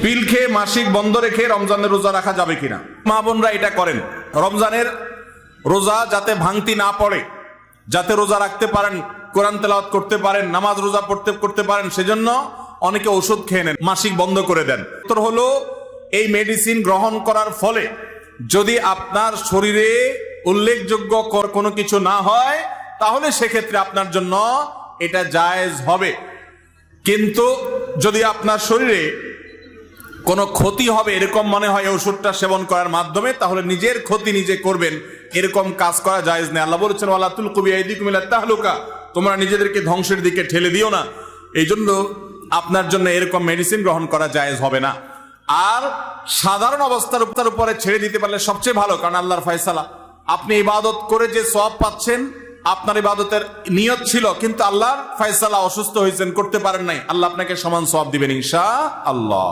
পিল খেয়ে মাসিক বন্ধ রেখে রমজানের রোজা রাখা যাবে কিনা? মা বোনরা এটা করেন, রমজানের রোজা যাতে ভাঙতি না পড়ে, যাতে রোজা রাখতে পারেন, কোরআন তেলাওয়াত করতে পারেন, নামাজ রোজা করতে পারেন, সেজন্য অনেকে ওষুধ খেয়ে নেন, মাসিক বন্ধ করে দেন। উত্তর হলো, এই মেডিসিন গ্রহণ করার ফলে যদি আপনার শরীরে উল্লেখযোগ্য কোনো কিছু না হয়, তাহলে সেক্ষেত্রে আপনার জন্য এটা জায়েজ হবে। কিন্তু যদি আপনার শরীরে কোনো ক্ষতি হবে এরকম মনে হয় ওষুধটা সেবন করার মাধ্যমে, তাহলে নিজের ক্ষতি নিজে করবেন, এরকম কাজ করা জায়েজ নেই। আল্লাহ বলেছেন, ওয়ালা তুলকু বিআইদিকুম ইলা তাহলুকা, তোমরা নিজেদেরকে ধ্বংসের দিকে ঠেলে দিও না। এই জন্য আপনার জন্য এরকম মেডিসিন গ্রহণ করা জায়েজ হবে না। আর সাধারণ অবস্থার উপরে ছেড়ে দিতে পারলে সবচেয়ে ভালো, কারণ আল্লাহর ফয়সালা। আপনি ইবাদত করে যে সওয়াব পাচ্ছেন, আপনার ইবাদতের নিয়ত ছিল, কিন্তু আল্লাহর ফয়সালা অসুস্থ হয়েছেন, করতে পারেন নাই, আল্লাহ আপনাকে সমান সওয়াব দিবেন ইনশাআল্লাহ।